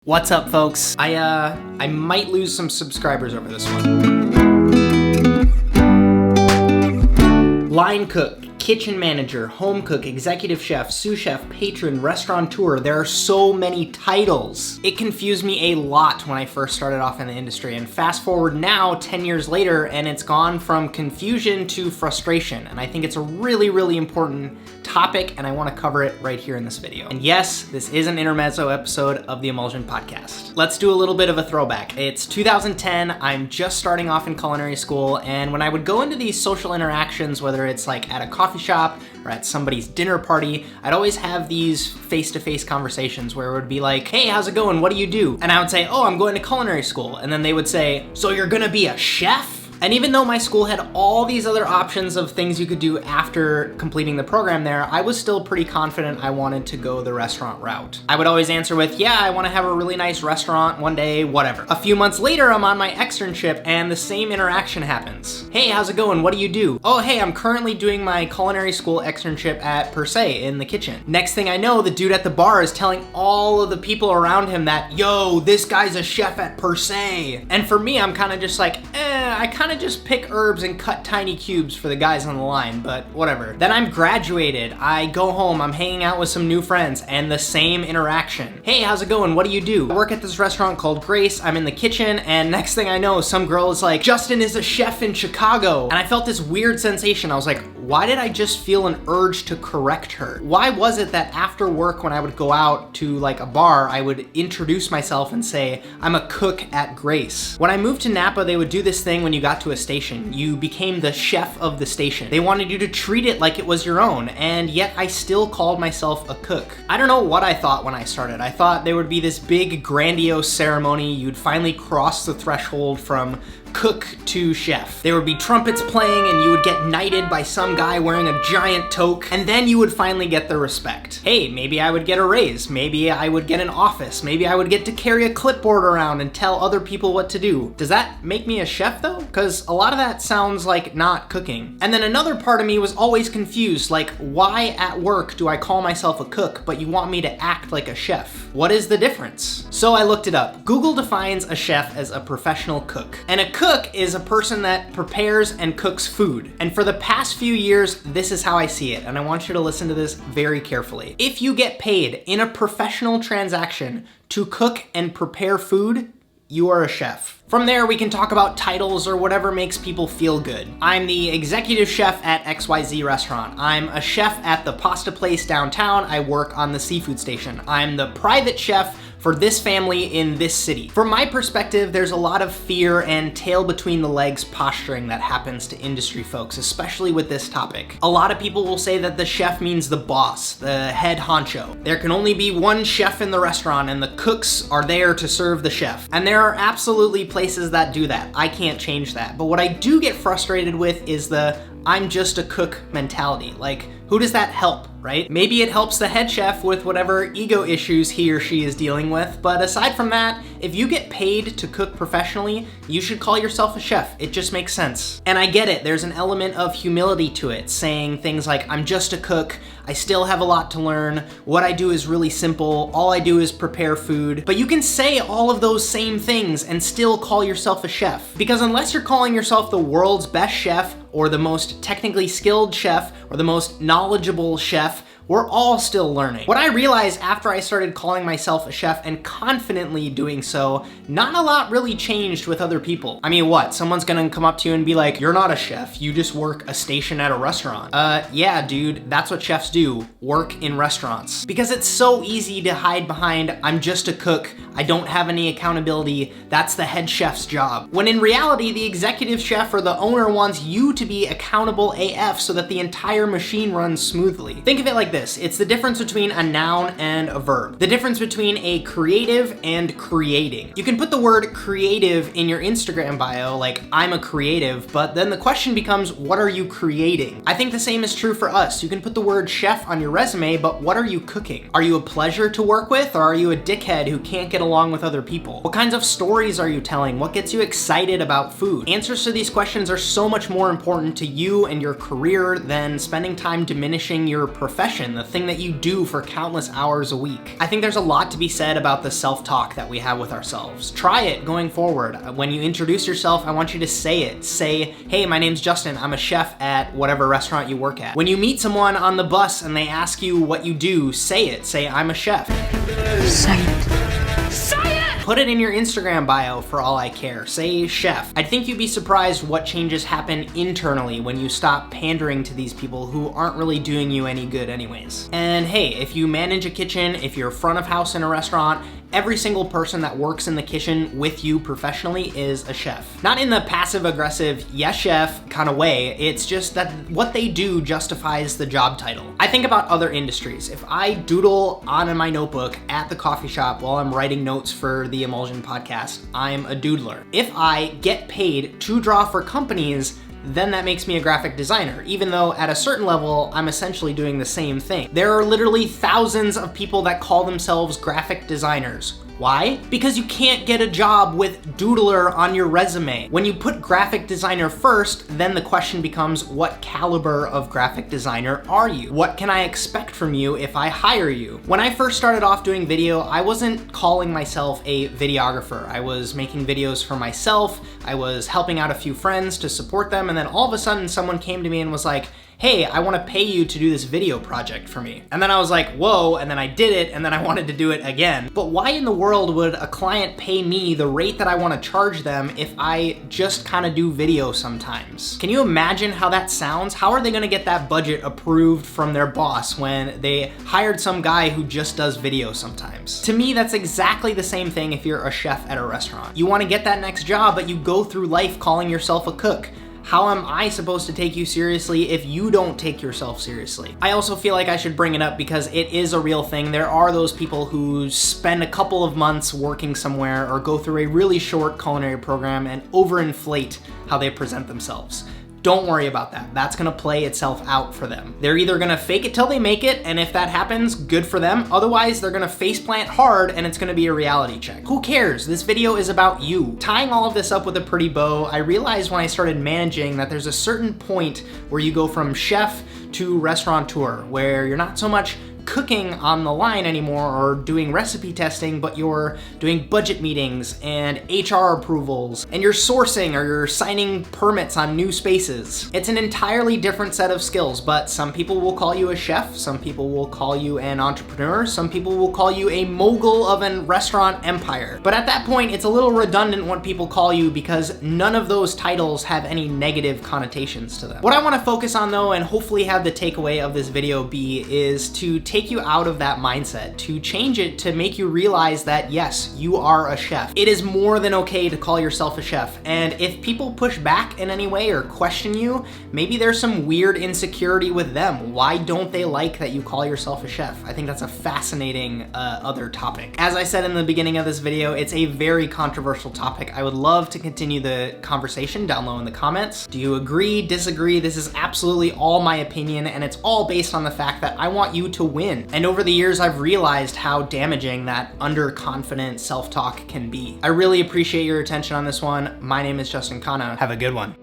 What's up, folks? I might lose some subscribers over this one. Line cook, kitchen manager, home cook, executive chef, sous chef, patron, restaurateur. There are so many titles. It confused me a lot when I first started off in the industry, and fast forward now 10 years later and it's gone from confusion to frustration. And I think it's a really, really important topic and I want to cover it right here in this video. And yes, this is an Intermezzo episode of the Emulsion Podcast. Let's do a little bit of a throwback. It's 2010, I'm just starting off in culinary school, and when I would go into these social interactions, whether it's like at a coffee shop or at somebody's dinner party, I'd always have these face-to-face conversations where it would be like, hey, how's it going? What do you do? And I would say, oh, I'm going to culinary school. And then they would say, so you're gonna be a chef? And even though my school had all these other options of things you could do after completing the program there, I was still pretty confident I wanted to go the restaurant route. I would always answer with, yeah, I want to have a really nice restaurant one day, whatever. A few months later, I'm on my externship and the same interaction happens. Hey, how's it going? What do you do? Oh, hey, I'm currently doing my culinary school externship at Per Se in the kitchen. Next thing I know, the dude at the bar is telling all of the people around him that, yo, this guy's a chef at Per Se. And for me, I'm kind of just like, I kind of just pick herbs and cut tiny cubes for the guys on the line, but whatever. Then I'm graduated, I go home, I'm hanging out with some new friends, and the same interaction. Hey, how's it going? What do you do? I work at this restaurant called Grace, I'm in the kitchen, and next thing I know, some girl is like, Justin is a chef in Chicago. And I felt this weird sensation. I was like, why did I just feel an urge to correct her? Why was it that after work, when I would go out to like a bar, I would introduce myself and say, I'm a cook at Grace? When I moved to Napa, they would do this thing when you got to a station. You became the chef of the station. They wanted you to treat it like it was your own, and yet I still called myself a cook. I don't know what I thought when I started. I thought there would be this big, grandiose ceremony. You'd finally cross the threshold from cook to chef. There would be trumpets playing and you would get knighted by some guy wearing a giant toque, and then you would finally get the respect. Hey, maybe I would get a raise, maybe I would get an office, maybe I would get to carry a clipboard around and tell other people what to do. Does that make me a chef though? Because a lot of that sounds like not cooking. And then another part of me was always confused, like, why at work do I call myself a cook, but you want me to act like a chef? What is the difference? So I looked it up. Google defines a chef as a professional cook. And a cook is a person that prepares and cooks food. And for the past few years, this is how I see it, and I want you to listen to this very carefully. If you get paid in a professional transaction to cook and prepare food, you are a chef. From there, we can talk about titles or whatever makes people feel good. I'm the executive chef at XYZ restaurant. I'm a chef at the pasta place downtown. I work on the seafood station. I'm the private chef for this family in this city. From my perspective, there's a lot of fear and tail between the legs posturing that happens to industry folks, especially with this topic. A lot of people will say that the chef means the boss, the head honcho. There can only be one chef in the restaurant and the cooks are there to serve the chef. And there are absolutely places that do that. I can't change that. But what I do get frustrated with is the I'm just a cook mentality. Like, who does that help, right? Maybe it helps the head chef with whatever ego issues he or she is dealing with, but aside from that, if you get paid to cook professionally, you should call yourself a chef. It just makes sense. And I get it, there's an element of humility to it, saying things like, I'm just a cook, I still have a lot to learn, what I do is really simple, all I do is prepare food. But you can say all of those same things and still call yourself a chef. Because unless you're calling yourself the world's best chef, or the most technically skilled chef, or the most knowledgeable chef, we're all still learning. What I realized after I started calling myself a chef and confidently doing so, not a lot really changed with other people. I mean, what? Someone's gonna come up to you and be like, you're not a chef, you just work a station at a restaurant. Yeah, dude, that's what chefs do, work in restaurants. Because it's so easy to hide behind, I'm just a cook, I don't have any accountability, that's the head chef's job. When in reality, the executive chef or the owner wants you to be accountable AF so that the entire machine runs smoothly. Think of it like this. It's the difference between a noun and a verb. The difference between a creative and creating. You can put the word creative in your Instagram bio, like I'm a creative, but then the question becomes, what are you creating? I think the same is true for us. You can put the word chef on your resume, but what are you cooking? Are you a pleasure to work with, or are you a dickhead who can't get along with other people? What kinds of stories are you telling? What gets you excited about food? Answers to these questions are so much more important to you and your career than spending time diminishing your profession passion, the thing that you do for countless hours a week. I think there's a lot to be said about the self-talk that we have with ourselves. Try it going forward. When you introduce yourself, I want you to say it. Say, hey, my name's Justin. I'm a chef at whatever restaurant you work at. When you meet someone on the bus and they ask you what you do, say it. Say, I'm a chef. Say it. Put it in your Instagram bio for all I care. Say chef. I think you'd be surprised what changes happen internally when you stop pandering to these people who aren't really doing you any good anyways. And hey, if you manage a kitchen, if you're front of house in a restaurant, every single person that works in the kitchen with you professionally is a chef. Not in the passive-aggressive, yes chef kind of way, it's just that what they do justifies the job title. I think about other industries. If I doodle on my notebook at the coffee shop while I'm writing notes for the Emulsion podcast, I'm a doodler. If I get paid to draw for companies, then that makes me a graphic designer, even though at a certain level, I'm essentially doing the same thing. There are literally thousands of people that call themselves graphic designers. Why? Because you can't get a job with doodler on your resume. When you put graphic designer first, then the question becomes, what caliber of graphic designer are you? What can I expect from you if I hire you? When I first started off doing video, I wasn't calling myself a videographer. I was making videos for myself, I was helping out a few friends to support them, and then all of a sudden someone came to me and was like, hey, I want to pay you to do this video project for me. And then I was like, whoa, and then I did it, and then I wanted to do it again. But why in the world would a client pay me the rate that I want to charge them if I just kind of do video sometimes? Can you imagine how that sounds? How are they going to get that budget approved from their boss when they hired some guy who just does video sometimes? To me, that's exactly the same thing if you're a chef at a restaurant. You want to get that next job, but you go through life calling yourself a cook. How am I supposed to take you seriously if you don't take yourself seriously? I also feel like I should bring it up because it is a real thing. There are those people who spend a couple of months working somewhere or go through a really short culinary program and overinflate how they present themselves. Don't worry about that. That's gonna play itself out for them. They're either gonna fake it till they make it, and if that happens, good for them. Otherwise, they're gonna faceplant hard and it's gonna be a reality check. Who cares? This video is about you. Tying all of this up with a pretty bow, I realized when I started managing that there's a certain point where you go from chef to restaurateur, where you're not so much cooking on the line anymore or doing recipe testing, but you're doing budget meetings and HR approvals, and you're sourcing or you're signing permits on new spaces. It's an entirely different set of skills, but some people will call you a chef, some people will call you an entrepreneur, some people will call you a mogul of a restaurant empire. But at that point, it's a little redundant what people call you because none of those titles have any negative connotations to them. What I want to focus on though, and hopefully have the takeaway of this video be, is to take you out of that mindset, to change it to make you realize that yes, you are a chef. It is more than okay to call yourself a chef. And if people push back in any way or question you, maybe there's some weird insecurity with them. Why don't they like that you call yourself a chef? I think that's a fascinating other topic. As I said in the beginning of this video, it's a very controversial topic. I would love to continue the conversation down low in the comments. Do you agree, disagree? This is absolutely all my opinion, and it's all based on the fact that I want you to win. And over the years, I've realized how damaging that underconfident self-talk can be. I really appreciate your attention on this one. My name is Justin Khanna. Have a good one.